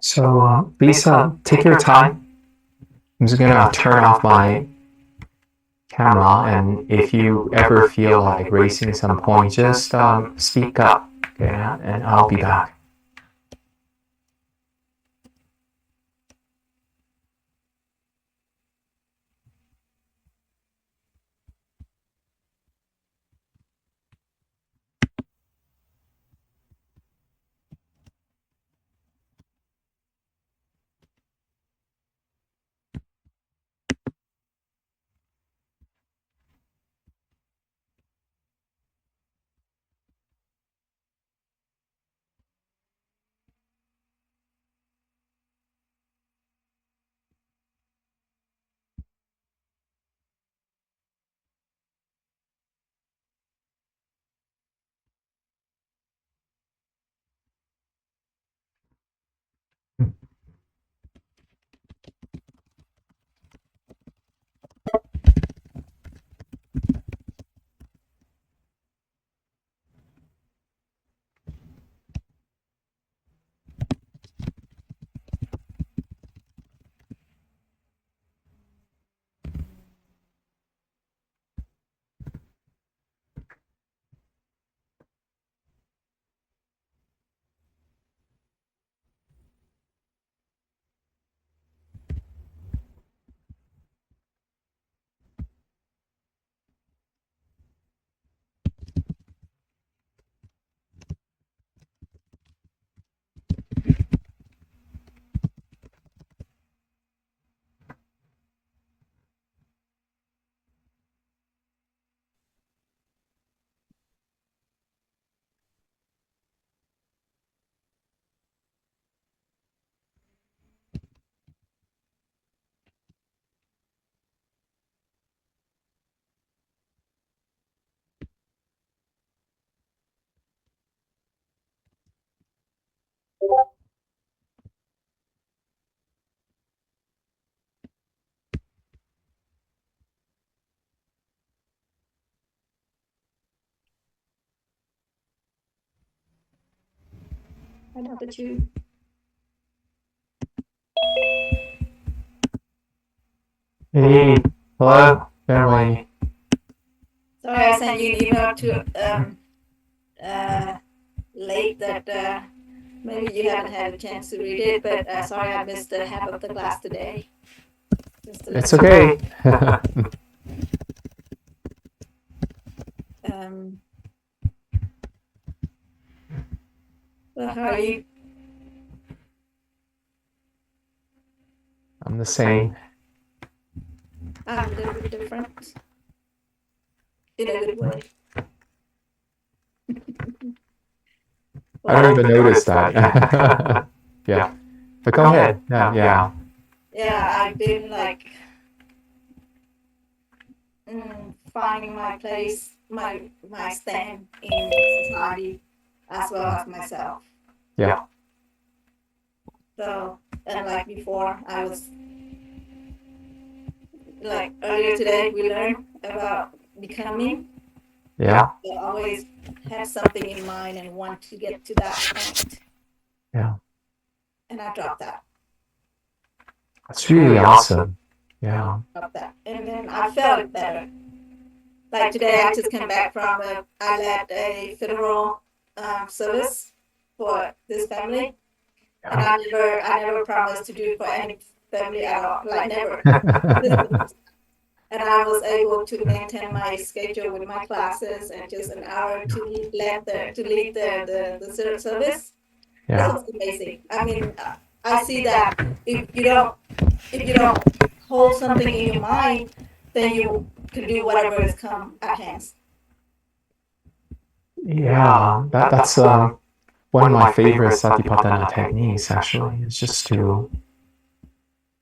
So please take your time. I'm just gonna turn off my camera, and if you ever feel like raising some point, just speak up, okay? And I'll be back. I know that you. Hey, hello, family. Sorry, I sent you an email to late that maybe you haven't had a chance to read it, but sorry I missed half of the class today. Just to let It's you know. okay. Um, well, how are you? I'm the same. I'm a little bit different in a good way. I don't even notice that. Yeah, but go ahead. Yeah. Yeah, I've been like finding my place, my stand in society, as well as myself. Yeah. So, and like before, I was like earlier today, we learned about becoming. Yeah. I always have something in mind and want to get to that point, Yeah. and I dropped that. That's really awesome. Yeah. Dropped that, and then I felt better. Like today, I just came back from I led a federal service for this family, and I never promised to do for any family at all, like never. And I was able to maintain my schedule with my classes and just an hour to lead the service. It Yeah. was amazing. I mean, I see that if you don't if you don't hold something in your mind, then you can do whatever is come at hand. Yeah. That's one of my favorite Satipatthana techniques. Actually, is just to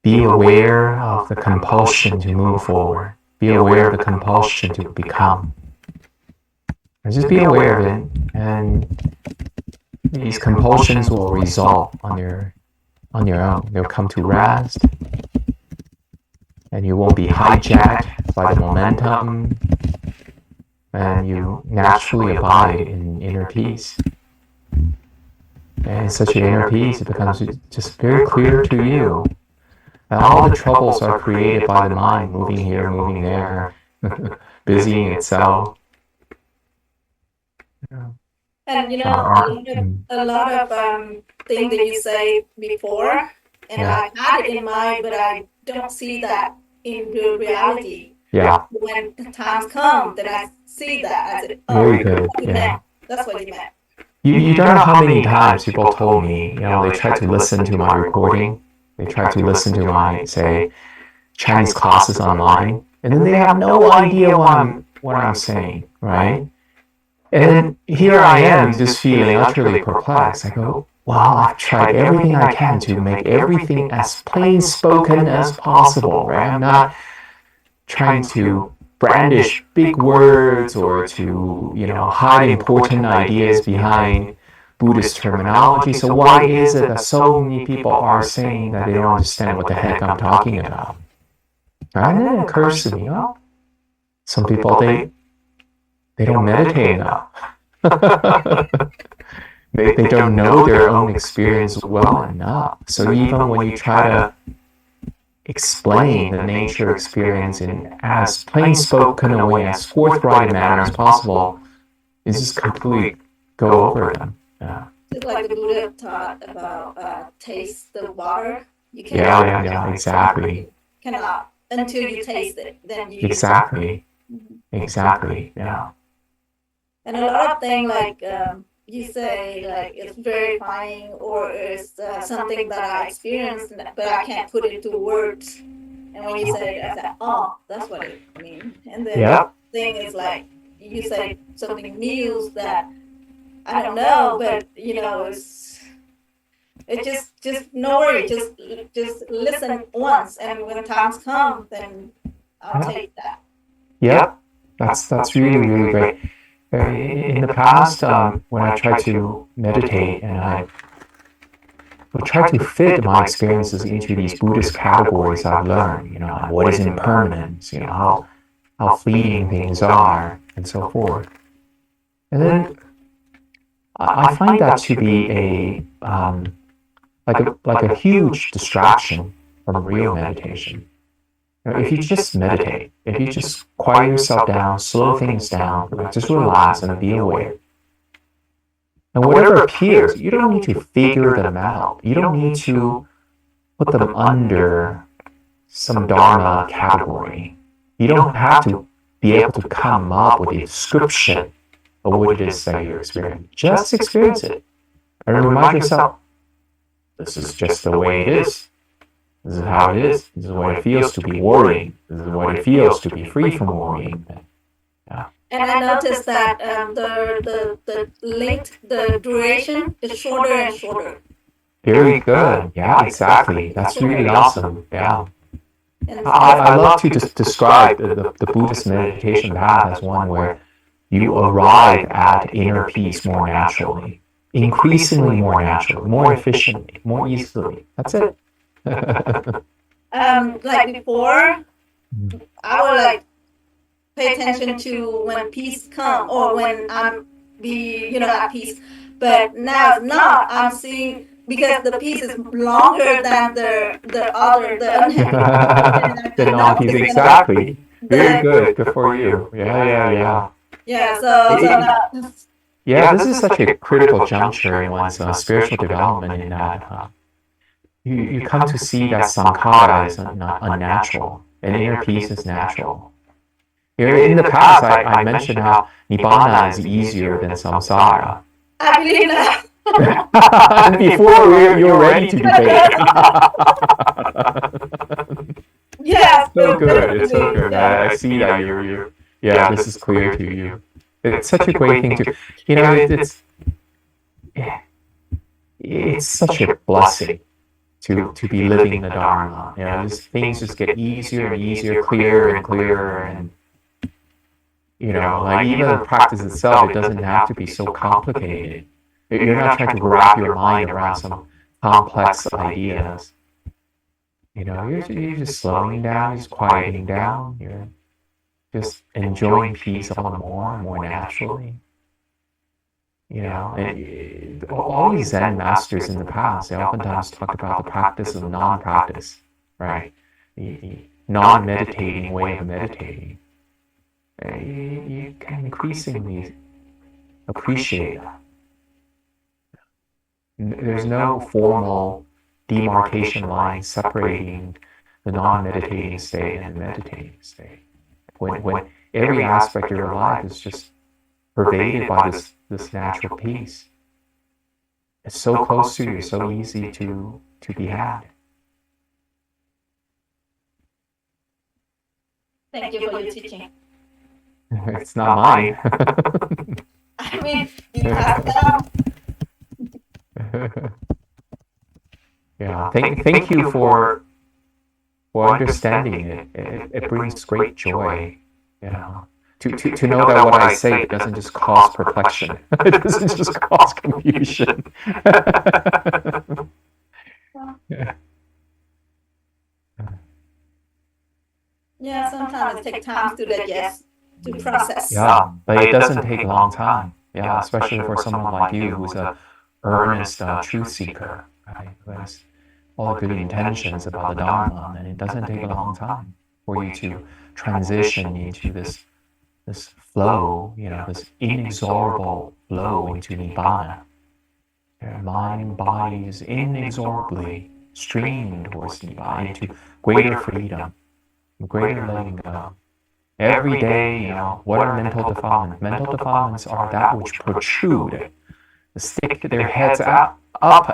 be aware of the compulsion to move forward. Be aware of the compulsion to become. And just be aware of it, and these compulsions will resolve on your own. They'll come to rest, and you won't be hijacked by the momentum, and you naturally abide in inner peace. and such an inner peace, it becomes just very clear to you. And all the troubles are created by the mind, moving here, moving there, busying itself. And a lot of things that you say before, and I had it in mind, but I don't see that in the reality. Yeah. When the times come, then I see that. I said, Very good. Yeah. That's what you meant. You don't know how many times people told me, they tried to listen to my recording. They tried to listen to my, say, Chinese classes online, and then they have no idea what I'm saying, right? And then here I am, just feeling utterly perplexed. I go, well, I've tried everything I can to make everything as plain spoken as possible, right? I'm not trying to brandish big words or to, hide important ideas behind Buddhist terminology. So why is it that so many people are saying that they don't understand what the heck I'm talking about? And then it occurs to me, some people, they don't meditate enough. they don't know their own experience well enough. So even when you try to explain the nature experience in as plain spoken a way, as forthright a manner as possible, it's just completely go over them. Yeah. Just like the Buddha taught about taste the water. You cannot. Yeah, exactly. Cannot until you taste it, then you. Exactly. Exactly. Yeah. And a lot of things like you say, like it's verifying or it's something that I experienced, but I can't put it into words. And when you say it, I say, oh, that's what it means. And then the thing is like you say something new that I don't know, but it's just no worry, just listen once, and when times come, then I'll take that. Yep, that's really great. In the past, when I try to meditate and I would try to fit my experiences into these Buddhist categories I've learned, what is impermanence, how fleeting things are, and so forth. And then I find that to be like a huge distraction from real meditation. If you just meditate, if you just quiet yourself down, slow things down, just relax and be aware. And whatever appears, you don't need to figure them out. You don't need to put them under some Dharma category. You don't have to be able to come up with a description of what it is that you're experiencing. Just experience it. And remind yourself, this is just the way it is. This is how it is. This is what it feels to be worrying. This is what it feels to be free from worrying. Yeah. And I noticed that the length, the duration is shorter and shorter. Very good. Yeah, exactly. That's really awesome. Yeah. I love to describe the Buddhist meditation path as one where you arrive at inner peace more naturally, increasingly more naturally, more efficiently, more easily. That's it. Like before, I would pay attention to when peace come or when I'm at peace. But now it's not. I'm seeing because the piece is longer than the other the non-piece. Exactly. Very good. Good for you. Yeah. Yeah. So yeah, this is such a critical juncture in one's spiritual development. In that you come to see that sankhara is unnatural and inner peace is natural. In the past, I mentioned how nibbana is easier than samsara. I believe that. And before you're ready to debate. Yeah. So good. It's so good. I see that you're this is clear to you. It's such a great thing to, it's such a blessing to be living the Dharma. Things just get easier and easier, clearer and clearer, and like even the practice itself, it doesn't have to be so complicated. You're not trying to wrap your mind around some complex ideas. You're just slowing down, just quieting down. You're just enjoying peace all the more and more naturally. And all these Zen masters in the past, they oftentimes talked about the practice of non-practice, right? The non-meditating way of meditating. You can increasingly appreciate that. There's no formal demarcation line separating the non-meditating state and the meditating state. When every aspect of your life is just pervaded by this natural peace, it's so close to you, so easy to be had. Thank you for your teaching. It's not mine. I mean, you passed it down. Yeah. Thank you for understanding it. It brings great joy, to know that what I say doesn't just cause perplexion. It doesn't just cause confusion. Yeah, sometimes it takes time to digest, to process. Yeah, but it doesn't take a long time. Yeah, especially for someone like you who's a earnest truth seeker, right? Who has all the good intentions about the Dharma, and it doesn't take a long time for you to transition into this flow, this inexorable flow into Nibbana. Your mind and body is inexorably streaming towards Nibbana, into greater freedom, greater letting go. Every day, what are mental defilements? Mental defilements are that which protrude, stick their heads up,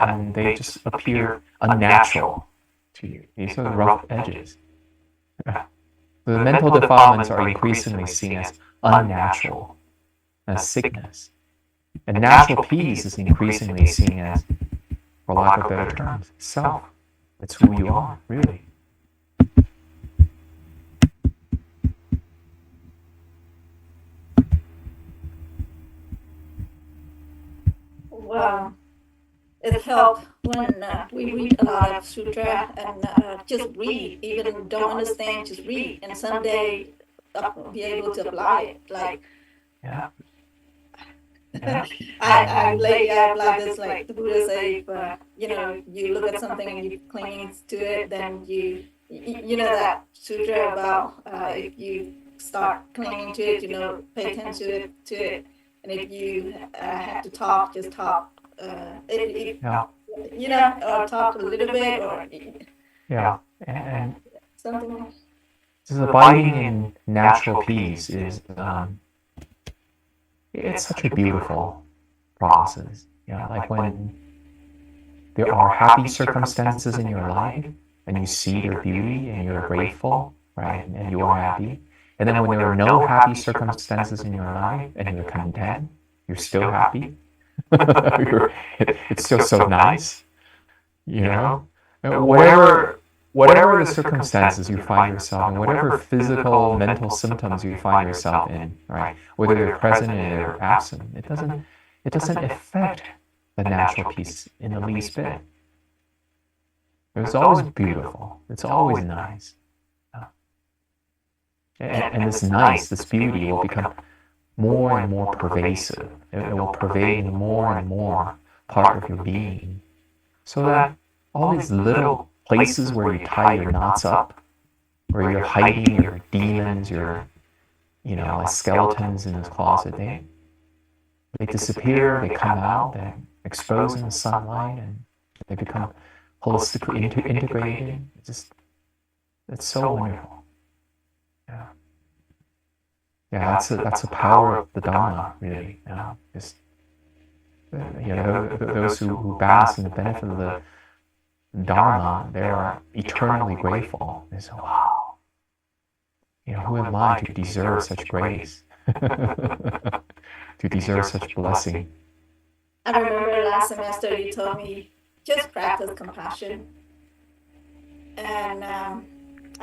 and they just appear unnatural to you. These are the rough edges. The mental defilements are increasingly seen as unnatural, as sickness. And natural peace is increasingly seen as, for lack of better terms, self. It's who you are, really. Well, it helps when we read a lot of sutra and just read, even don't understand, just read, and someday be able to apply it. Like, Yeah. I lately I apply this, like the Buddha say, if you look at something and you cling to it, then you know that sutra about if you start clinging to it, pay attention to it, and if you have to talk, just talk. Or talk a little bit, or And something. just abiding in natural peace is it's such a beautiful process. Like when there are happy circumstances in your life and you see their beauty and you're grateful, right? And you are happy. And then when there are no happy circumstances in your life and you're content, you're still happy. It's still so nice, Whatever the circumstances you find yourself in, whatever physical, mental symptoms you find yourself in, right? Whether they're present or absent, it doesn't affect the natural peace in the least bit. It's always beautiful. It's always nice. And this beauty will become more and more pervasive. It will pervade more and more part of your being. So that all these little places where you tie your knots up, where you're hiding your demons, your, like skeletons in this closet, they disappear, they come out, they expose in the sunlight, and they become holistically integrated. It's so wonderful. Yeah, that's the power of the Dharma, really. Just those who bask in the benefit of the Dharma, they are eternally grateful. They say, "Wow, who am I to deserve such grace, to deserve such blessing?" I remember last semester you told me just practice compassion, and I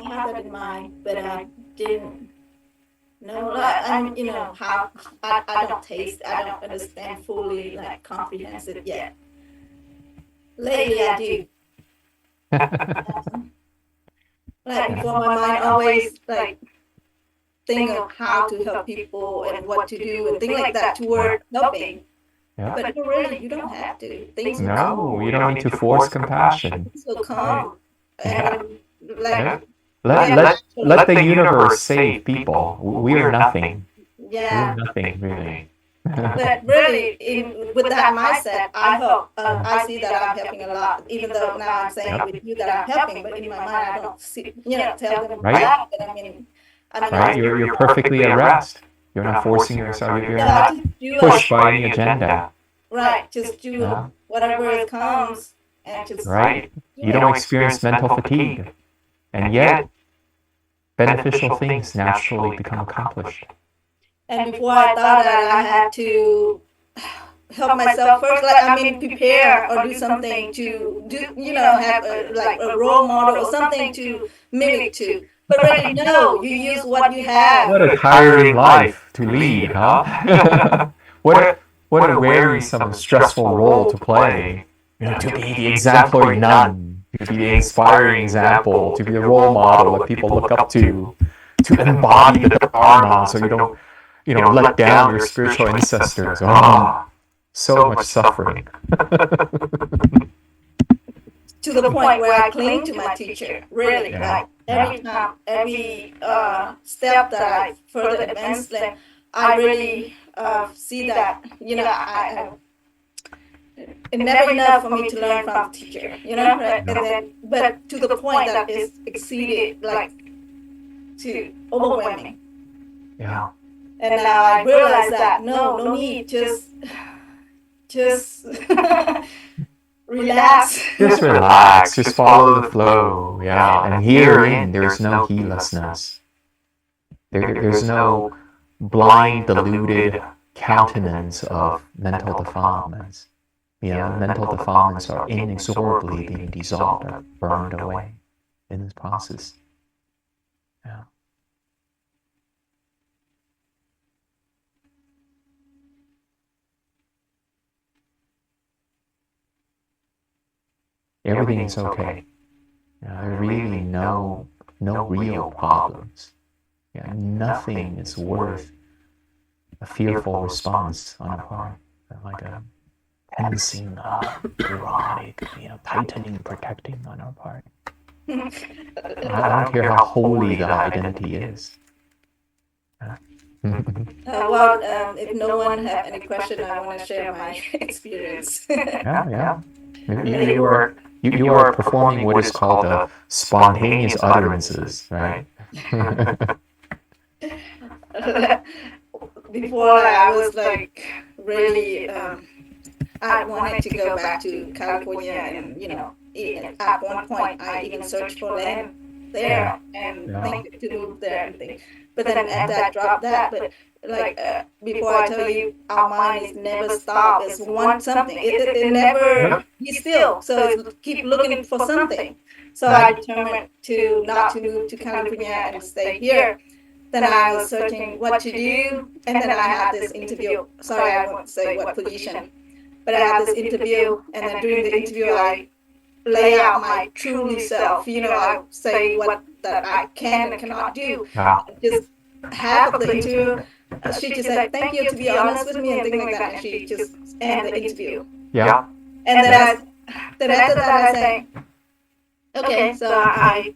had that in mind, but I didn't know. How I don't taste, I don't understand fully, like comprehensive yet. Lately, I do. Like before, my mind always like think of how to help people and what to do and things like that toward helping. Yeah. But really, you don't have to. Things will No, come. you don't need to force compassion. Things will Right. come. Yeah. And like, Yeah. yeah, Let the universe save people. We are nothing. We are yeah. nothing, really. But really, with that mindset, I hope I see that I'm helping a lot. Even though now I'm saying Yep. with you that I'm helping, but in my mind I don't see, tell them Right. that. But I mean, Right? You're perfectly at rest. You're not forcing yourself. You're yeah, not just do pushed by any agenda. right. Just do Yeah. whatever it comes, and just Right? do You it. don't experience mental fatigue. And yet, beneficial things naturally become accomplished. And before I thought that I had to help myself first, like prepare or do something to do, have like a role model or something to mimic to. But really, no, you use what you have. What a tiring life to lead, huh? What a wearisome and stressful role to play. To be the exemplary nun, to be the inspiring example, to be the role model that people look up to embody the Dharma so you don't, let down your spiritual ancestors. Oh, so much suffering. To the point where I cling to my teacher, really, Yeah. like every time, every step that I further advance, then I really see that, it's never enough for me to learn from the teacher, right? And then, but to the point that it's exceeded, like, to overwhelming. Yeah. And now I realize that no need, just relax. Just relax. Just follow the flow. Yeah. And herein, there's no heedlessness. There's no blind, deluded countenance of mental defilements. Mental defilements are inexorably being dissolved or burned away in this process. Yeah. Everything is okay. There are really no real problems. Nothing is worth a fearful response on our part, like a tensing, erotic, tightening, protecting on our part. I don't care how holy the identity is. If no one have any question, I want to share my experience. Yeah. You are performing what is called spontaneous utterances, right? Before I was like really, I wanted to go back to California, and at one point I even searched for land there and think to move there and think. But then at that dropped that. But like before I tell you, our mind is never stop. It's one something. It never be still. So it's keep looking for something. So I determined to not to move to California and stay here. Then I was searching what to do, and then I had this interview. Sorry, I won't say what position, but I had this interview, and then during the interview, I lay out my truly self. I say what that I can and cannot do. Just half of the interview, she just said, "Thank you to be honest with me," and things like that, and she just ended the interview. Yeah. And then after that, I say, "Okay, so I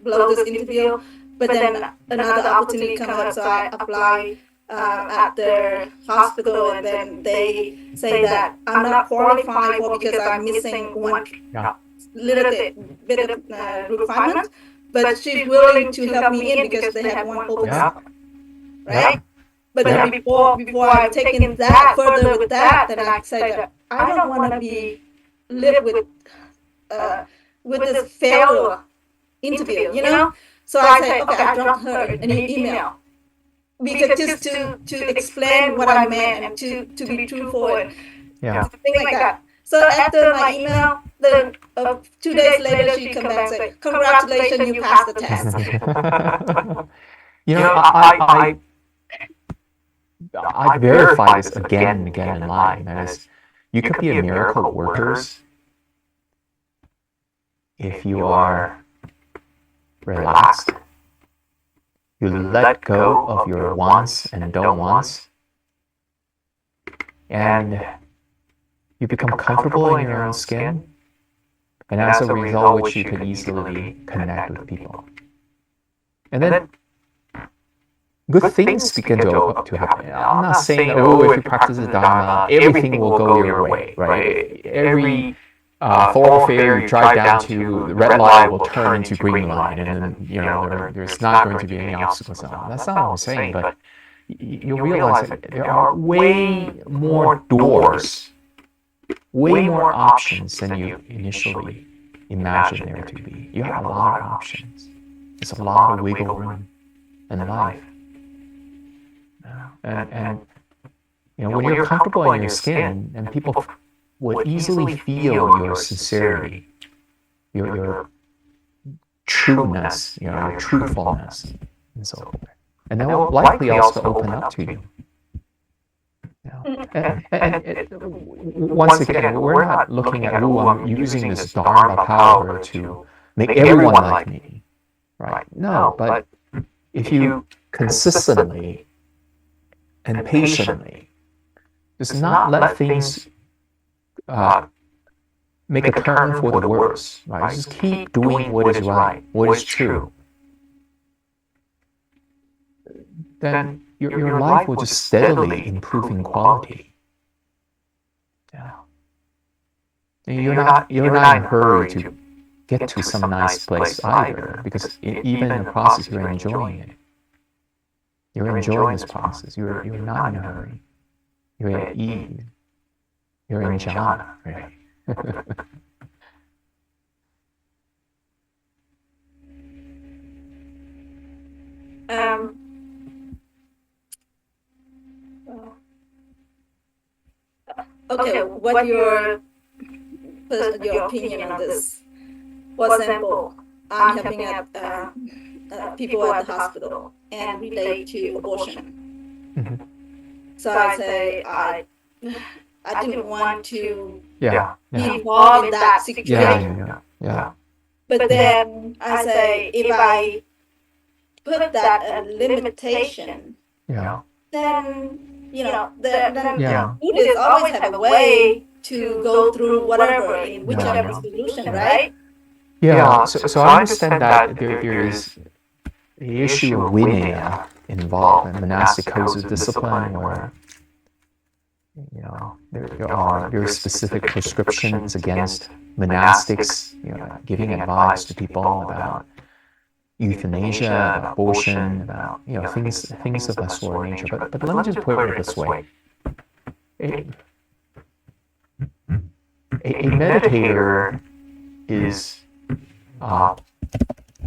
blow this interview." But then another opportunity come up, so I apply at their hospital, and then they say that I'm not qualified for because I'm missing one little bit of requirement, but she's willing to help me in because they have one open spot, right? But then before I've taken that further with that, then I say that I don't want to live with this failure interview. So I said, okay, I dropped her an email because just to explain what I meant and to be truthful and things like that. So after my email, then 2 days later she come back and say, "Congratulations, you passed the test." I verify this again and again in life. That is, you could be a miracle workers if you are relaxed. You let go of your wants and don't wants. and you become comfortable in your own skin, and as a result, which you could easily connect with people. And then good things begin to happen. I'm not saying, oh, if you practice the Dharma, everything will go your way, right? Every thoroughfare you drive down to, the red light will turn into green light, and then there's not going to be any obstacles. That's not what I'm saying, but you realize that there are way more doors, way more options than you initially imagined there to be. You have a lot of options. There's a lot of wiggle room in life. And when you're comfortable in your skin, and people will easily feel your sincerity, your trueness, your truthfulness, and so forth. And they will likely also open up to you. Once again, we're not looking at, I'm using this Dharma power to make everyone like me, right? No, but if you consistently and patiently just not let things make a turn for the worse, right? Just keep doing what is right, what is true, then your life will just steadily improve in quality. Yeah. And you're not in a hurry to get to some nice place either, because even in the process you're enjoying it. You're enjoying this process. You're not in a hurry. You're at ease. You're in jhana, right? Okay, what your opinion on this? For example, I'm helping out people at the hospital and relate to abortion. Mm-hmm. So I say I didn't want to be Yeah. involved in that situation. Yeah. But then I say if I put that limitation, then Buddhists always have a way to go through whatever in whichever solution, right? Yeah. So I understand that there is the issue of vinaya involved in monastic codes of discipline, where there are very specific prescriptions against monastics, giving advice to people about euthanasia, about abortion, about things of that sort of nature. But let me just put it this way: a meditator is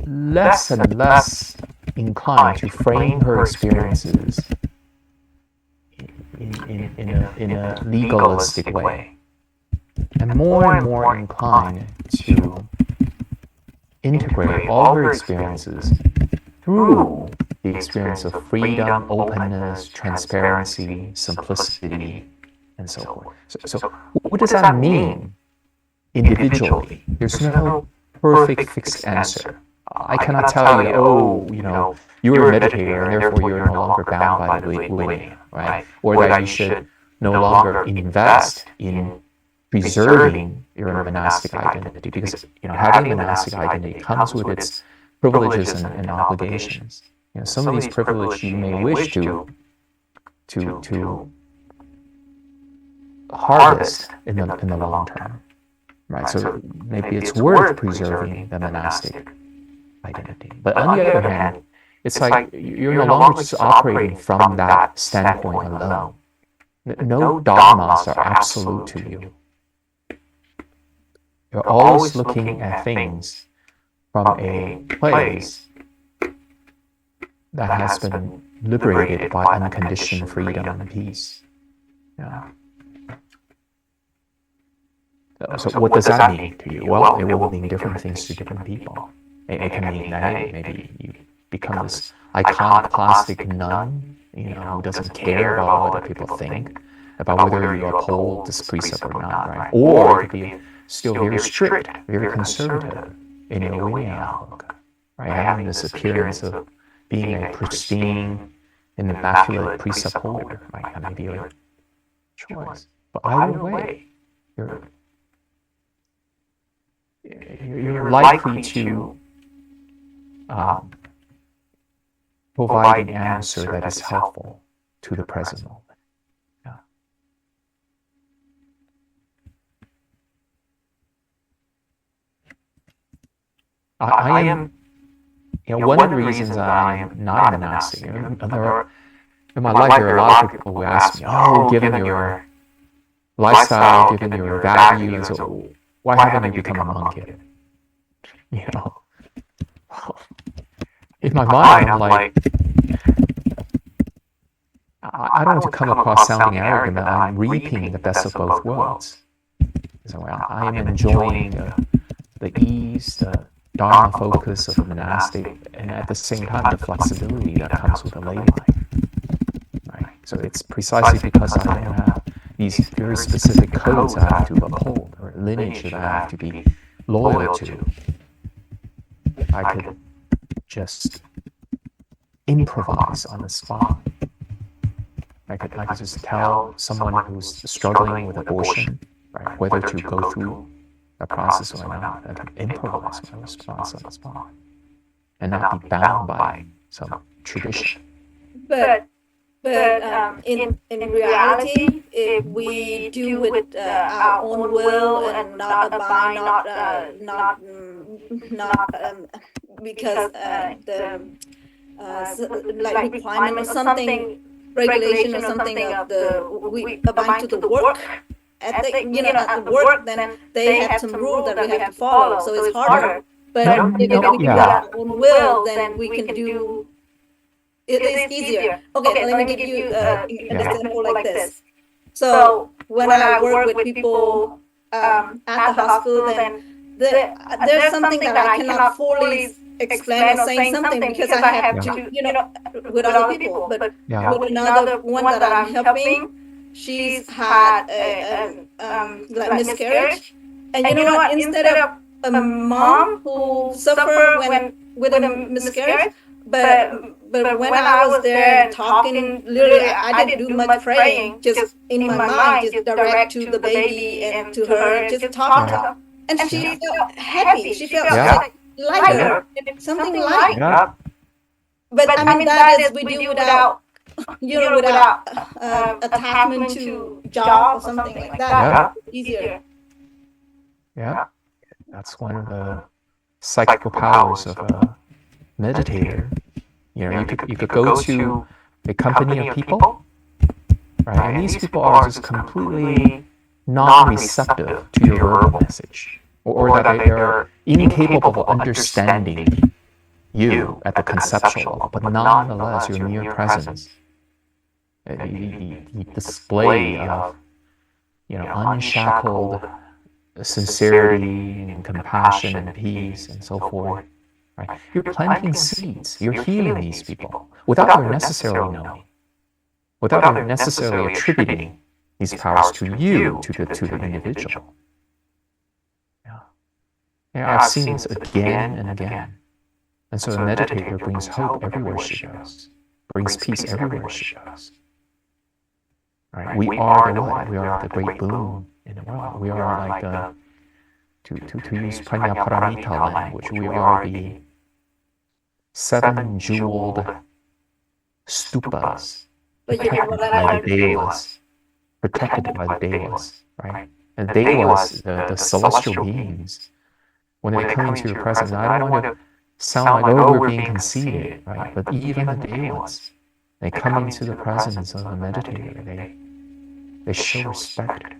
less and less inclined to frame her experiences in a legalistic way, and more inclined to integrate all her experiences through the experience of freedom, openness, transparency, simplicity, and so forth. So what does that mean individually? There's no perfect fixed answer. I cannot tell you, you're a meditator and therefore you're no longer bound by the vinaya, right? Or that you should no longer invest in preserving your monastic identity, because having a monastic identity comes with its privileges and obligations. Some of these privileges you may wish to harvest in the long term, right? So maybe it's worth preserving the monastic identity. But on the other hand, it's like you're no longer just operating from that standpoint alone. No dharmas are absolute to you. You're always looking at things from a place that has been liberated by unconditioned freedom and peace. So what does that mean to you? Well, it will mean different things to different people. It can mean that, hey, maybe you become this iconoclastic nun, who doesn't care about what other people think, about whether you uphold this precept or not, right? Or it could be still very strict, very conservative in your vinaya outlook, right? Having this appearance of being a pristine and immaculate precept holder, right? Maybe you're choice. But either way, you're likely to provide an answer that is helpful to the present moment. Yeah. I am, one of the reasons I am not a monastic, in my life, there are a lot of people who ask me, given your lifestyle, given your values, why haven't you become a monk yet? In my mind, I'm like, I don't want to come across sounding arrogant that I'm reaping the best of both worlds. So I am enjoying the ease, the dharma focus of the monastic, and at the same time, the flexibility that comes with the lay life. Right? So it's precisely because I don't have these very specific codes I have to uphold, or lineage that I have to be loyal to. I could just improvise on the spot. I could just tell someone who's struggling with abortion, right, whether to go through that process or not. I could improvise my response on the spot and not be bound by some tradition. But in reality, if we do with our own will and not abide, not because like requirement or something, regulation or something of we abide to the work ethic, at the work, then they have some rules that we have to follow. So it's harder. But if we do our own will, then we can do. It is easier. Okay, let me give you an example like this. So when I work with people at the hospital, then there's something that I cannot fully explain or say something because I have to, with other people. But with another one that I'm helping, she's had a like miscarriage, and you know what? Instead of a mom who suffer with a miscarriage, but when I was there talking, literally, I didn't do much praying. Just in my mind, just direct to the baby and to her, just talk to her, and she felt happy. She felt like lighter, something light. Yeah. But I mean, that is we do without. Without attachment to job or something like that. Easier. Yeah. That's one of the psychical powers of a meditator. You could go to a company of people, right? And these people are just completely non-receptive to your verbal message, or that they are incapable of understanding you at the conceptual level, but nonetheless, your mere presence, the display of unshackled sincerity and compassion and peace and so forth. Right? You're planting seeds. You're healing these people without them necessarily knowing, without them necessarily attributing these powers to you, to the individual. Yeah, I've seen this again and again. And so a meditator brings hope everywhere she goes, brings peace everywhere she goes. Right? We are the what? We are the great boon in the world. We are like to use Prajnaparamita language, we are the 7 jeweled stupas protected by the devas, right? And devas, the celestial beings, when they come into your presence, I don't want to sound like, we're being conceited, right? But even the devas, they come into the presence of the meditator, they show respect.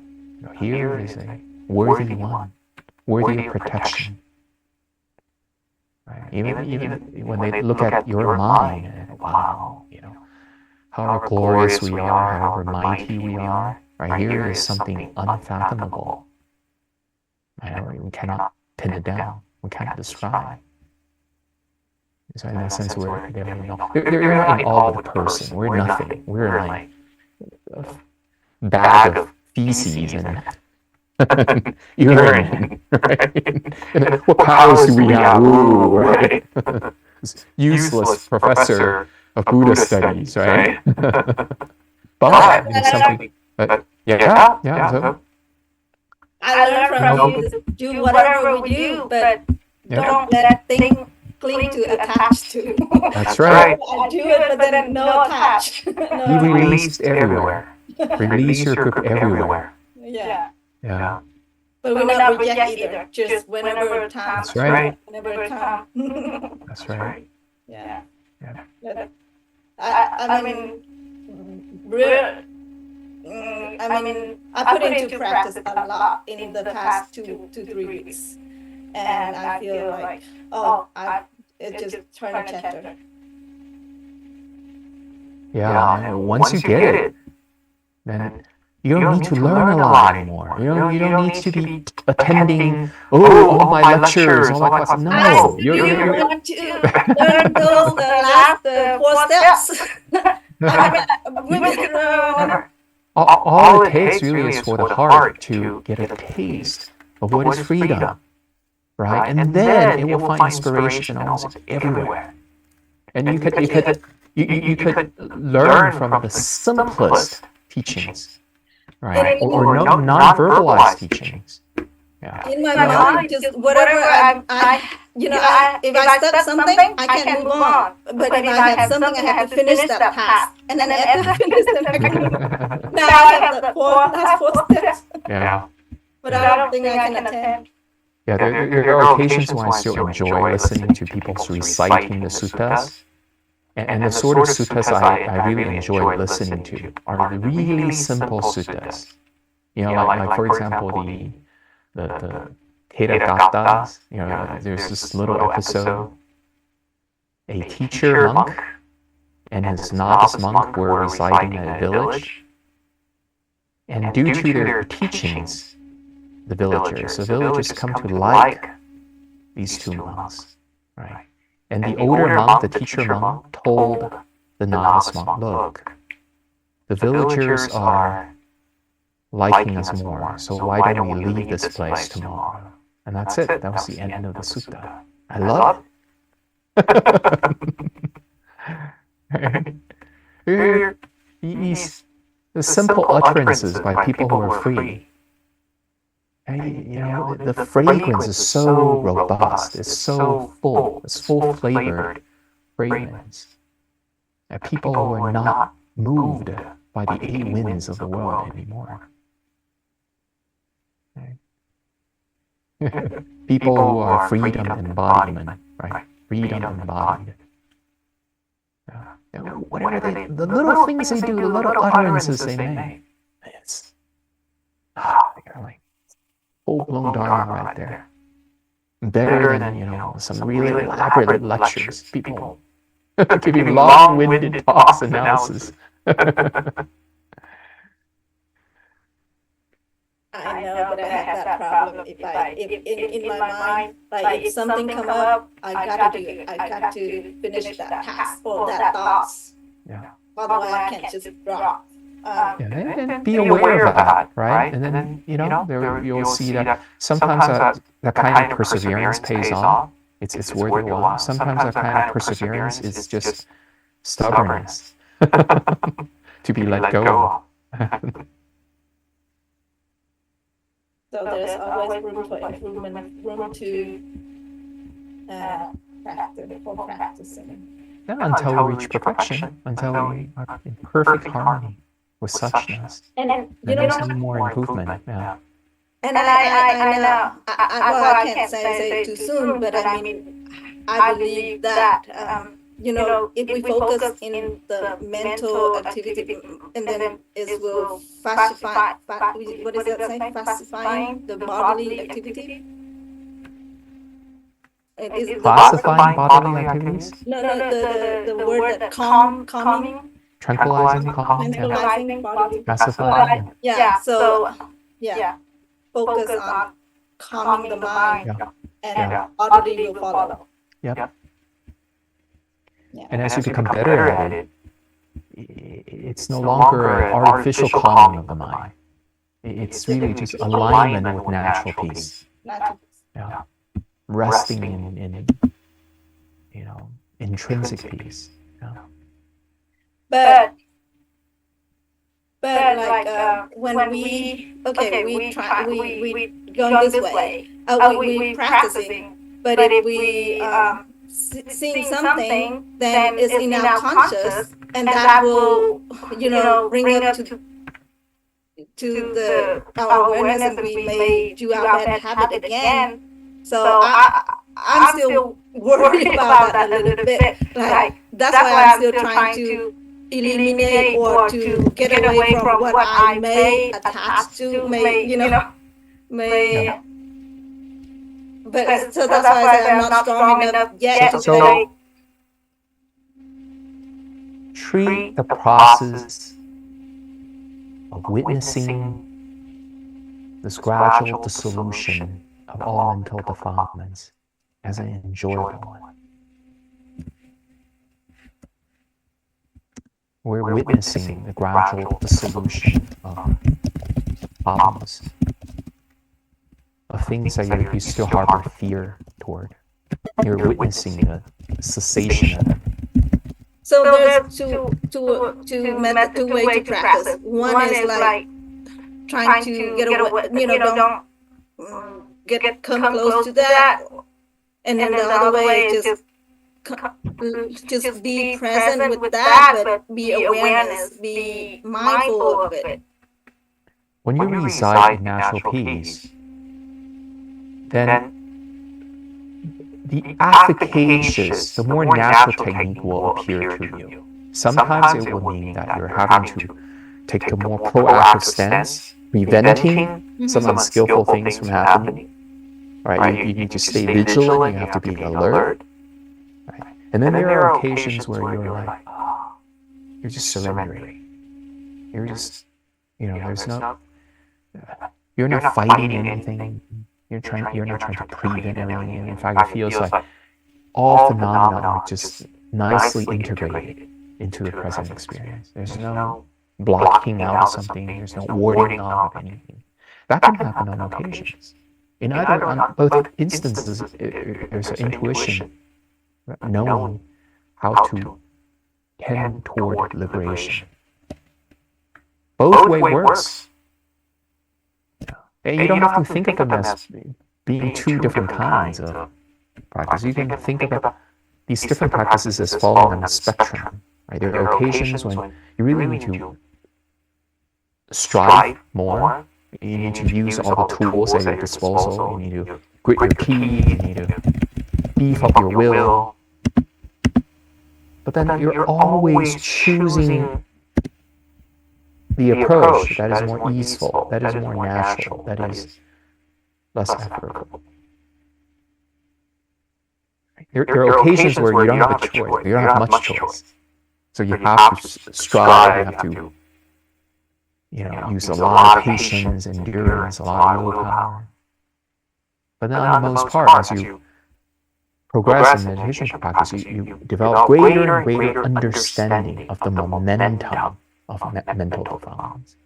Here is a worthy one, worthy of protection. Right? Even when they look at your mind, and wow, however glorious we are, however mighty we are, right? Here is something unfathomable. Right? We cannot pin it down. We cannot describe. So in that sense, they're not in awe of the person. We're nothing. We're like a bag of feces and urine, right? And what powers do we have? Ooh, right? Useless professor of Buddha studies, right? But something But yeah. So, I learned from you to do whatever we do, but don't let things cling to attach to. that's right. I do it, but then no attach. Be No. released everywhere. Release your group everywhere. Yeah. Yeah, But we not reject either. Just whenever time. that's right. Whenever time. That's right. Yeah. Yeah. But I mean, real. I mean, I put into practice a lot in the past 2 to 3 weeks, and I feel like, it just turned a chapter. Yeah, and once you get it, then you don't need to learn a lot anymore. You don't need to be attending all my lectures, all my classes. No, I still want to learn those last 4 steps. all it takes really is for the heart to get a taste of what is freedom, right? And then it will find inspiration almost everywhere. And you could learn from the simplest teachings, right? Or non-verbalized teachings. Yeah. In my mind, just whatever if I start something, I can move on. But if I have something, I have to finish that task. And then after I finish them, I can now I have the last 4 steps. Yeah. But I don't think I can attend. Yeah, there are occasions when I still enjoy listening to people reciting the suttas. And the sort of suttas I really enjoy listening to are the really simple suttas. You know, like for example, the Theragattas. You know, there's this little episode. A teacher monk and his novice monk were residing in a village. And due to their teachings, the villagers come to like these two monks, right? And the older monk, the teacher monk, told the novice monk, look, the villagers are liking us more, so why don't we leave this place tomorrow? And that's it. That was the end of the sutta. I love it. These simple utterances by people who are free. And, the fragrance is so robust. It's so full. It's full-flavored fragrance. And people who are not moved by the 8 winds of the world anymore. People who are freedom embodiment, right? Freedom embodied. Whatever the little things they do, the little utterances they make, it's like full-blown dharma right there. Better than some really elaborate lectures. People giving long-winded talks, analysis. I know, but I have that problem. If in my mind, like if something come up, I gotta do it. I got to finish that task or that thoughts. Yeah. Otherwise, I can't just drop. And be aware of that, right? And then you'll see that sometimes that kind of perseverance pays off. It's worth your while. Sometimes that kind of perseverance is just stubbornness to be let go of. So there's always room for improvement, room to practicing. Yeah, until we reach perfection, until we are in perfect harmony with suchness. And there's no more improvement. Yeah. And I know, I can't say too soon, but I mean, I believe that, if we focus in the mental activity, and then it will facify, what does that say? Facifying the bodily activity? Classifying bodily activities? No, the word that calming. Tranquilizing, calming, Tranquilizing bodily. pacifying. Yeah, so, focus on calming the mind, and bodily will follow. Yep. Yeah. And as you become better at it, it's no longer an artificial calming of the mind. It's really just alignment with natural peace. Yeah. Resting in intrinsic peace. Yeah. But But like when we going this way, we practicing. But if we seeing something, then it's in our conscious, and that will bring up to the our awareness, and we may do our bad habit again. So I'm still worried about that a little bit. Like that's why I'm still trying to eliminate or to get away from what I may attach to, may. But so that's why I say I'm not strong enough yet to say. Treat the process of witnessing this gradual dissolution of all mental defilements as an enjoyable one. We're witnessing the gradual dissolution of problems, of things that you still harbor fear toward. You're witnessing the cessation of them. So there's two ways to practice. One is like trying to get away, don't come close to that, and then the other way is just be present with that, but be awareness, be mindful of it. When you reside in natural peace, then the efficacious, the more natural technique will appear to you. Sometimes it will mean that you're having to take a more proactive stance, preventing some unskillful things from happening. Right? You need to stay vigilant, you have to be alert. Right? And then there are occasions where you're like, you're just surrendering. You're just, there's no, you're not fighting anything. You're not trying to prevent anything. In fact, it feels like all phenomena are just nicely integrated into the present experience. There's no blocking out of something. There's no warding off of anything. That can happen on occasions. On both instances, there's an intuition, knowing how to tend toward liberation. Both way works. And you don't have to think of them as being two different kinds of practice. You can think about these different practices as falling on a spectrum. Right? There are occasions when you really need to strive more. You need to use all the tools at your disposal. You need to grit your teeth. You need to beef up your will. But then you're always choosing the approach that is more easeful, that is more natural, that is less effortful. There are occasions where you don't have a choice, you don't have much choice. So you have to strive, you have to use a lot of patience, endurance, a lot of willpower. But then on the most part, as you progress in meditation practice, you develop greater and greater understanding of the momentum of mental defilements.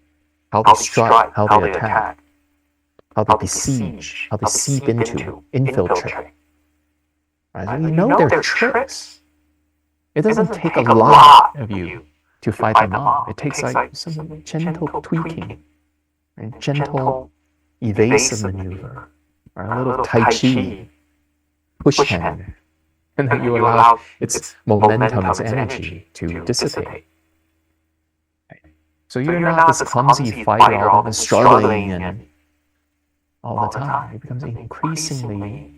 How they strike, how they attack, how they besiege, how they seep into, infiltrate. Right? So you know their tricks. It doesn't take a lot of you to fight them off. It takes like some gentle tweaking, and gentle evasive maneuver, or a little tai chi, push hand, and then you allow its momentum, its energy to dissipate. So you're not this clumsy fighter all the struggling and all the time. It becomes increasingly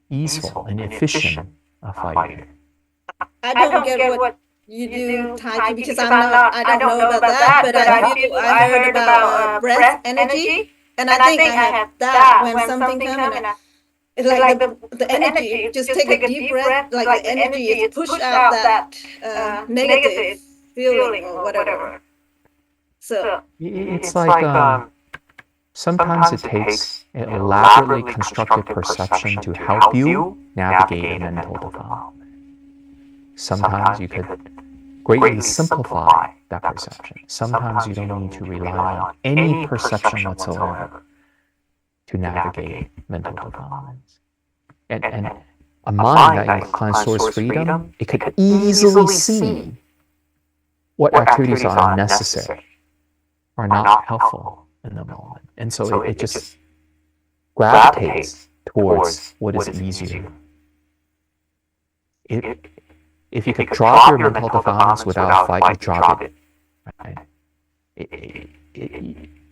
easeful and efficient a fighter. I don't get what you do, Tai Chi, because I don't know about that, but I heard about breath energy, and I think I have that when something comes in. It's like the energy, just take a deep breath, like the energy is push out that negative feeling or whatever. So it's like sometimes it takes an elaborately constructed perception to help you navigate a mental defilement. Sometimes you could greatly simplify that perception. Sometimes you don't need to rely on any perception whatsoever to navigate mental defilements. And a mind that inclines towards freedom, it could easily see what activities are unnecessary, are not helpful in the moment. And so it just gravitates towards what is easier. If you could drop your mental defilements without a fight, you drop it. Right?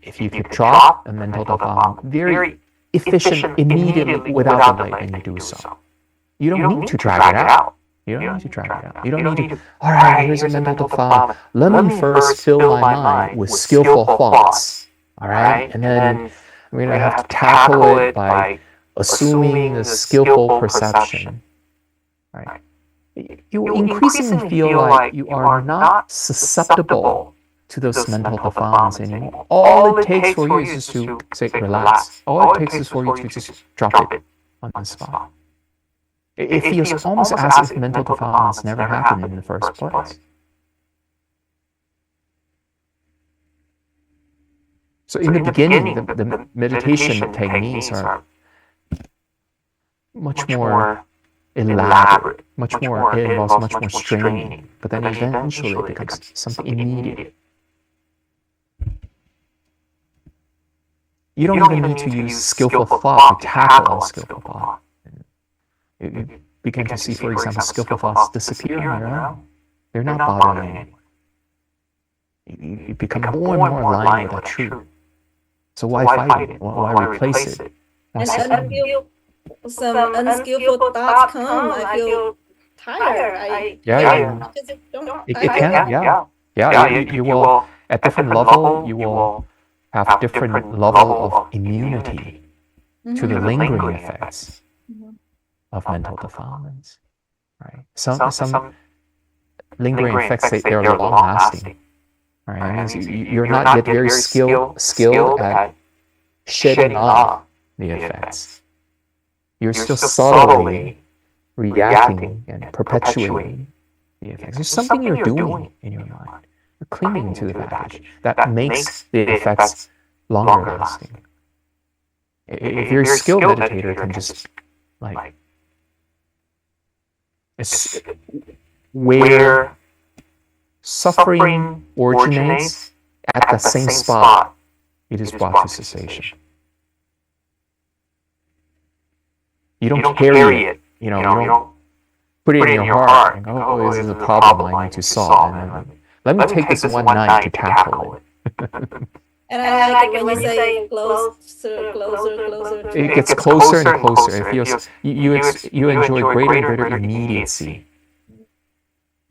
If you could drop a mental defilement very efficient, immediately, without delay, then you do so. You don't need to drag it out. You don't need to drag it out. You don't need to, all right, here's a mental defilement. Let me first fill my mind with skillful thoughts. All right? And then I'm going to have to tackle it by assuming the skillful perception. Right? You will increasingly feel like you are not susceptible to those mental defilements anymore. All it takes for you is just to say, relax. All it takes is for you to just drop it on the spot. It feels almost as if mental defilements never happened in the first place. So in the beginning, the meditation techniques are much more elaborate, it involves much more straining, but then eventually it becomes something immediate. You don't even need to use skillful thought to tackle unskillful thought. You begin to see, for example, skillful thoughts disappear on their own. They're not bothering anyone. You become more and more aligned with that truth. So why fight it? Why replace it? And some unskillful thoughts come. I feel tired. It can. You will, at different level, you will have different level of immunity to the lingering effects of mental defilements. Right? Some lingering effects, they're long lasting. Right? That means you're not yet very skilled at shedding off the effects. You're still subtly reacting and perpetuating the effects. There's something you're doing in your mind. You're clinging to the baggage that makes the effects longer lasting. A very skilled meditator can just it's where suffering originates at the same spot, it is brought to cessation. You don't carry it. You don't put it in your heart and go, oh, this is a problem I need to solve. And let me take this one night to tackle it. And I like it when you say closer. It gets closer and closer. It feels you enjoy greater and greater immediacy.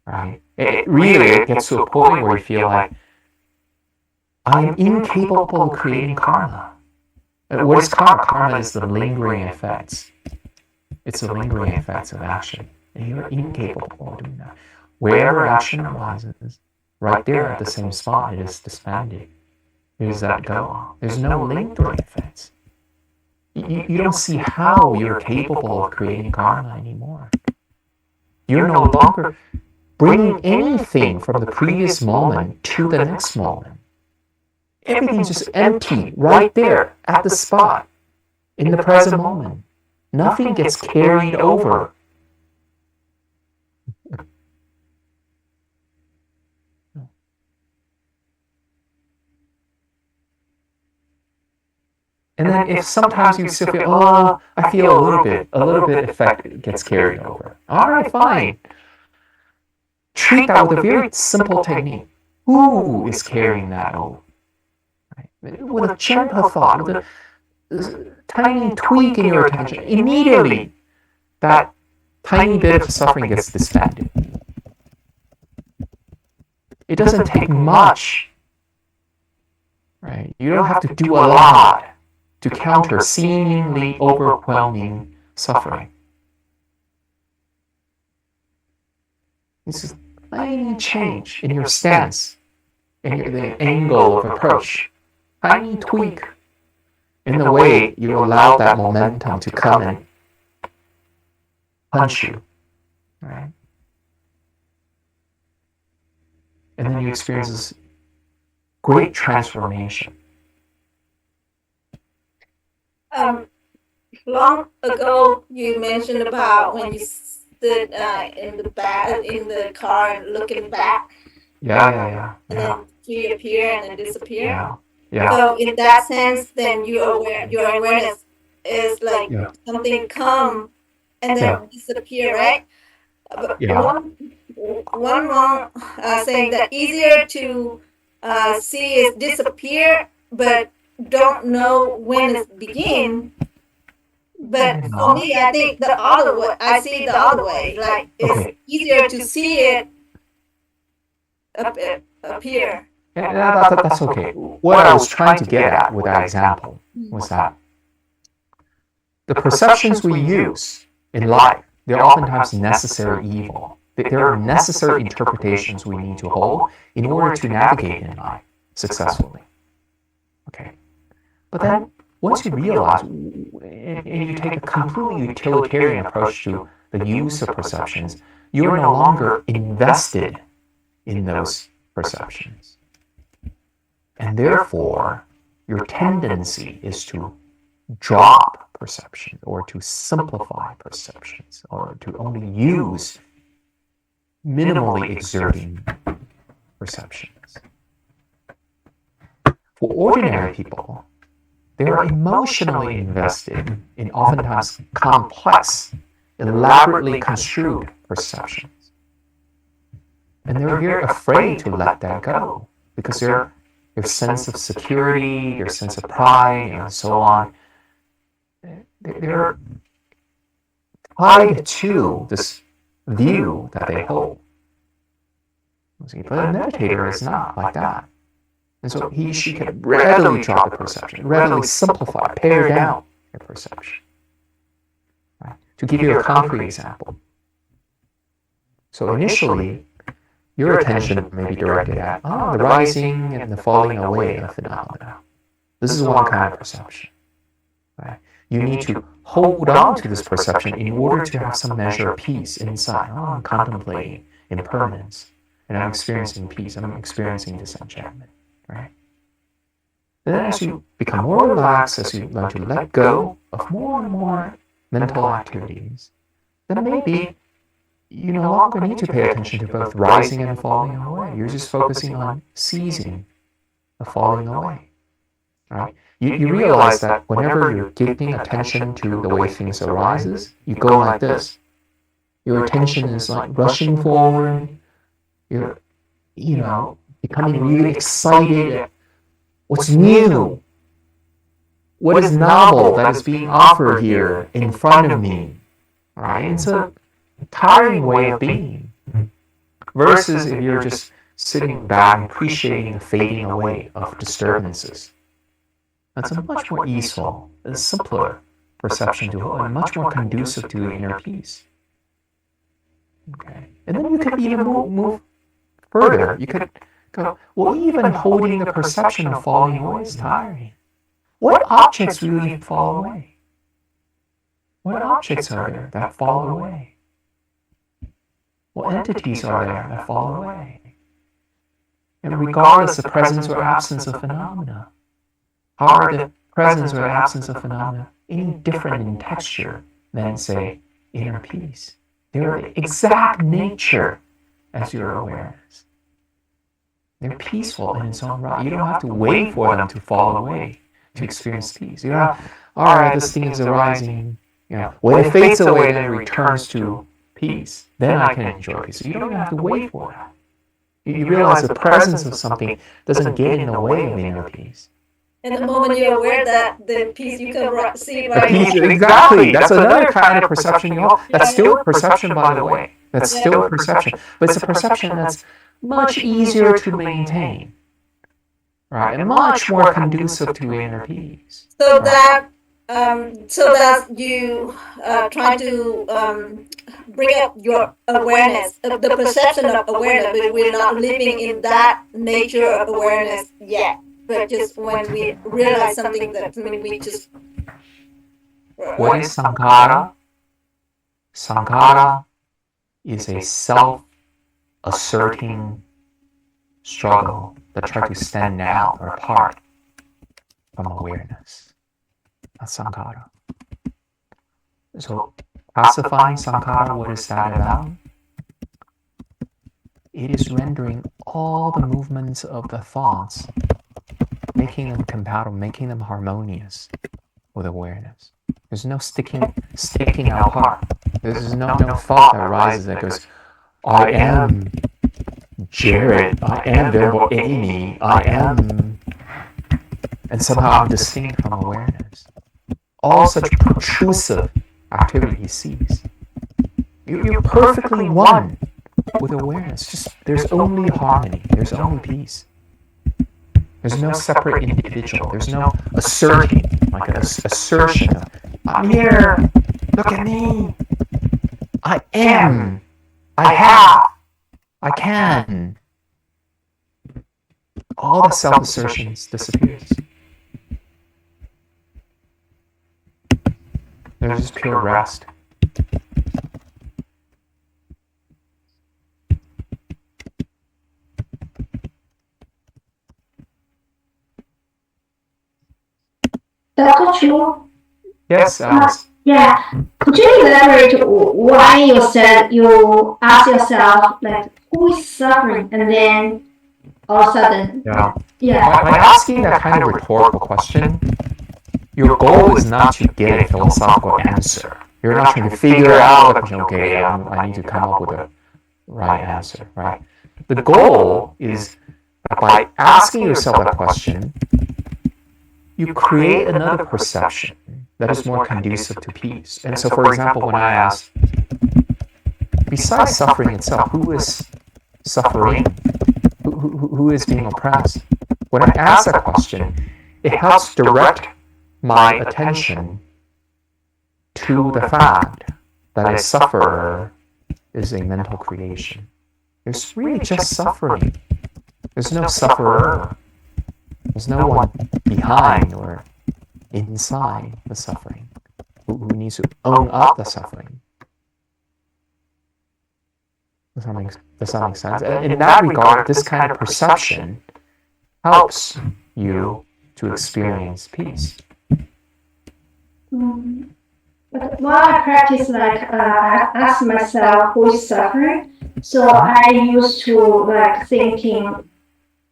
Right? It gets to a point where you feel like I am incapable of creating karma. What is karma? Karma is the lingering effects. It's the lingering effects of action. And you're incapable of doing that. Wherever action arises, right there at the same spot, it is disbanded. There's that go. There's no lingering effects. You don't see how you're capable of creating karma anymore. You're no longer bringing anything from the previous moment to the next moment. Everything's just empty right there at the spot in the present moment. Nothing gets carried over. And then if sometimes you still feel, oh, I feel a little bit effect gets carried over. All right, fine. Treat that with a very simple technique. Who is carrying that over? Right? With a gentle thought, with a tiny tweak in your attention, immediately that tiny bit of suffering gets disbanded. It doesn't take much. Right? You don't have to do a lot to counter seemingly overwhelming suffering. This is a tiny change in your stance, in the angle of approach, tiny tweak in the way you allow that momentum to come and punch you. Right? And then you experience this great transformation. Long ago, you mentioned about when you stood in the car and looking back. Yeah. And then reappear and then disappear. Yeah. Yeah. So in that sense, then your awareness is like Yeah. something come and then disappear, right? But Yeah. one more saying that easier to see is disappear, but don't know when it begin. But for me, I think the other way, I see the other way. Like it's Okay. easier to see it appear. Yeah, that's okay. What I was trying to get at with that example was that the perceptions we use in life, they're oftentimes necessary evil. There are necessary interpretations we need to hold in order to navigate in life successfully. Okay. But then once you realize and you take a completely utilitarian approach to the use of perceptions, you're no longer invested in those perceptions. And therefore, your tendency is to drop perception or to simplify perceptions or to only use minimally exerting perceptions. For ordinary people, they are emotionally invested in oftentimes complex, elaborately construed perceptions. And they're very afraid to let that go because their sense of security, their sense of pride, and so on, they're tied to this view that they hold. But a meditator is not like that. And so she can readily drop the perception, readily simplify, pare down your perception. Right? To give you a concrete example. So initially, your attention may be directed at the rising and the falling away of phenomena. This is one kind of perception. Right? You need to hold on to this perception in order to have some measure of peace inside. I'm contemplating impermanence, and I'm experiencing peace, I'm experiencing disenchantment. Right? Then as you become more relaxed, as you learn to let go of more and more mental activities, then maybe you no longer need to pay attention to both rising and falling away. You're just focusing on seizing the falling away. Right? You realize that whenever you're giving attention to the way things arises, you go like this. Your attention is like rushing forward. You're, becoming really excited. What's new? What is novel that is being offered here in front of me? Right? It's a tiring way of being. Versus if you're just sitting back, appreciating the fading away of disturbances. That's a much more easeful, a simpler perception to hold, and much more conducive to inner peace. Okay. And then you could even move further. You could go, well, even holding the perception of falling away is tiring. What objects really fall away? What objects are there that fall away? What entities are there that fall away? And regardless of presence or absence of phenomena, how are the presence or absence of phenomena any different in texture than, say, inner peace? They're the exact nature as your awareness. They're peaceful in its own right. You don't have to wait for them to fall away to experience peace. You know, all right, this thing is arising. When it fades away, then it returns to peace. Then I can enjoy peace. So you don't even have to wait for that. You realize the presence of something doesn't get in the way of inner peace. And the moment you're aware that the peace, you can see right peace, exactly. That's another kind of perception you hold. That's still a perception, by the way. That's still a perception. But it's a perception that's much easier to maintain. Right? And much more conducive to inner peace. So that you try to bring up your awareness, the perception of awareness, but we're not living in that nature of awareness yet. But just when we realize something that we just... What is Sankhara? Sankhara is a self-asserting struggle that tries to stand out or apart from awareness. That's Sankhara. So, pacifying Sankhara, what is that about? It is rendering all the movements of the thoughts, making them compatible, making them harmonious with awareness. There's no staking out apart. There's no thought that arises that goes, I am Jared, I am Venerable Amy, I am, and somehow I'm distinct from awareness. All such protrusive activity he sees. You're perfectly one with awareness. Just there's only harmony. There's only peace. There's no separate individual. There's no asserting, like an assertion of, I'm here, look at me, I am, I have, I can. All the self-assertions disappears. There's just pure rest. Dr. Chu? Yes, Alice. Yeah. Could you elaborate why you said you ask yourself, like, who is suffering? And then all of a sudden, By asking that kind of rhetorical question, your goal is not to get a philosophical answer. You're not trying to figure out the question, okay, I need to come up with a right answer, right? The goal is that by asking yourself that question, you create another perception that is more conducive to peace. And so, for example, when I ask, besides suffering itself, who is suffering? Who is being oppressed? When I ask that question, it helps direct my attention to the fact that a sufferer is a mental creation. There's really just suffering. There's no sufferer. There's no one behind or inside the suffering who needs to own up the suffering. Does that make sense? And in that regard, this kind of perception helps you to experience peace. But while I practice, like, I ask myself who is suffering, so I used to, like, thinking,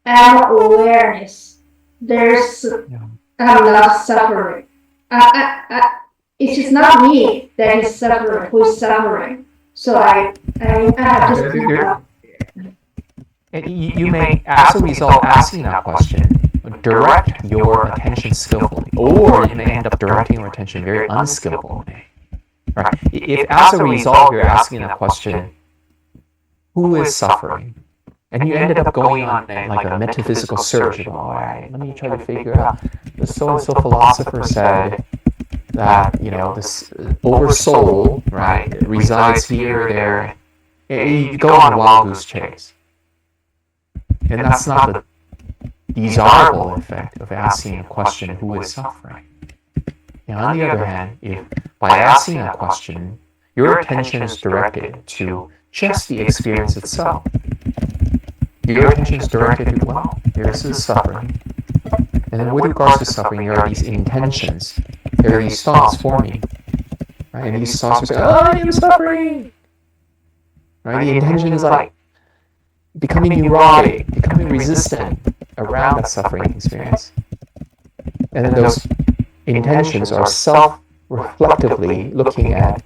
I'm awareness. There's, I'm not suffering. It is not me that is suffering, who is suffering. So I have to speak up. You may, as a result of asking that question, direct your attention skillfully, or you may end up directing your attention very unskillfully. Right? If, as a result, you're asking that question, who is suffering? And you ended up going on like a metaphysical search. All right, let me try to figure out. The so-and-so philosopher said that, you know, this oversoul, right, resides here or there. You go on a wild goose chase. And that's not the desirable effect of asking a question, who is suffering? Now, on the other hand, if by asking that question, your attention is directed to just the experience itself. Your attention is directed to, well, this is suffering. And then with regards to suffering, there are these intentions. There are these thoughts forming. Right? And these thoughts are saying, oh, I am suffering! Right? The intention is like becoming neurotic, becoming resistant around that suffering experience. And then those intentions are self-reflectively looking at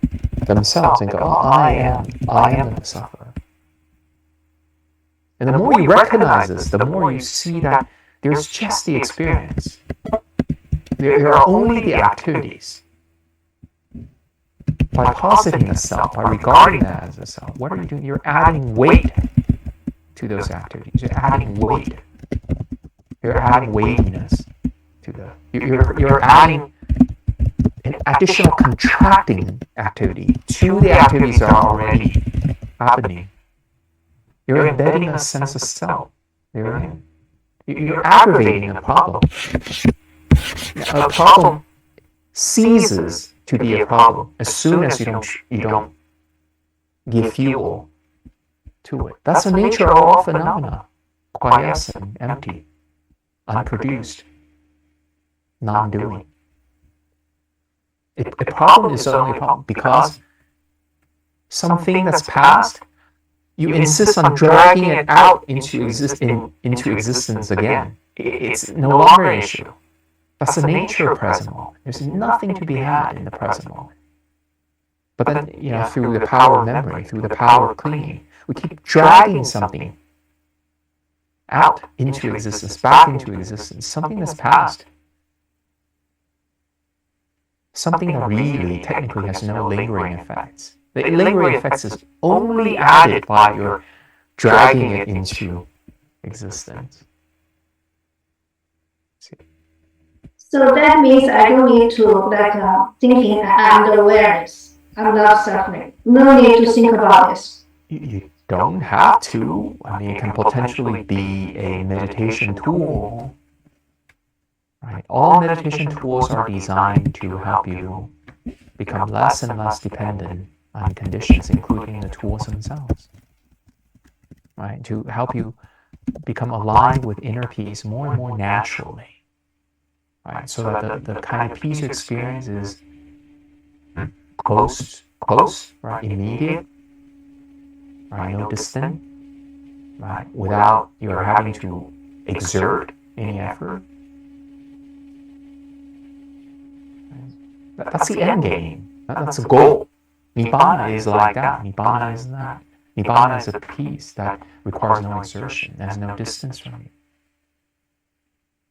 themselves and go, oh, I am the sufferer. And the more you recognize this, the more you see that there's just the experience. There are only the activities. By positing the self, by regarding that as a self, what are you doing? You're adding weight to those activities. You're adding weight. You're adding weightiness to the. You're adding an additional contracting activity to the activities that are already happening. You're embedding a sense of self. You're aggravating a problem. A problem ceases to be a problem as soon as you don't give fuel to it. That's the nature of all phenomena: quiescent, empty, unproduced, non-doing. A problem is only a problem because something that's past, you insist on dragging it out into existence again. It's no longer an issue. That's the nature of present moment. There's nothing to be had in the present moment. But then, through the power of memory, through the power of clinging, we keep dragging something out into existence, back into existence, something that's past. Something that really, technically, has no lingering effects. The lingering effects is only added by your dragging it into existence. So that means I don't need to thinking and awareness. I'm not suffering. No need to think about this. You don't have to. I mean, it can potentially be a meditation tool. Right? All meditation tools are designed to help you become less and less dependent on conditions, including the tools themselves. Right? To help you become aligned with inner peace more and more naturally. Right? So that the kind of peace you experience is close, right? Immediate, right? No distant, right? Without you having to exert any effort. That's the end game. That's the goal. Nibbana is like that. Nibbana is that. Nibbana is a peace that requires no exertion. There's no distance from you.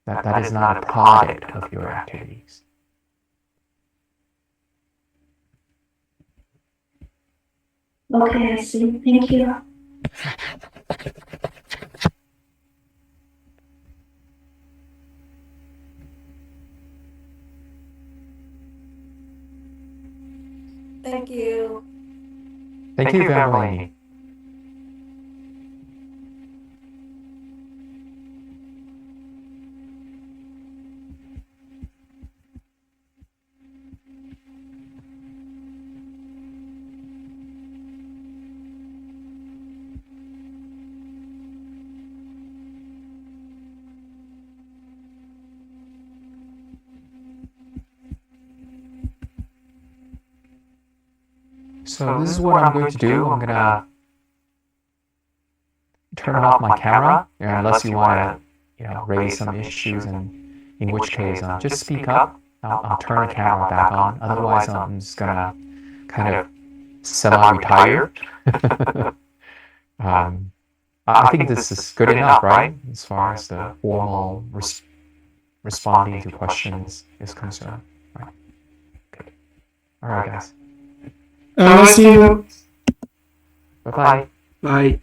That is not a product of your activities. Okay, I see. Thank you. Thank you. Thank you, Evelyn. So this is what I'm going to do. I'm going to turn off my camera, unless you want to, raise some issues, and in which case, just speak up. I'll turn the camera back on. Otherwise, I'm just going to kind of semi-retire. I think this is good enough, right? As far as the formal responding to questions is concerned. Right? Okay. All right, guys. See you. Bye-bye. Bye.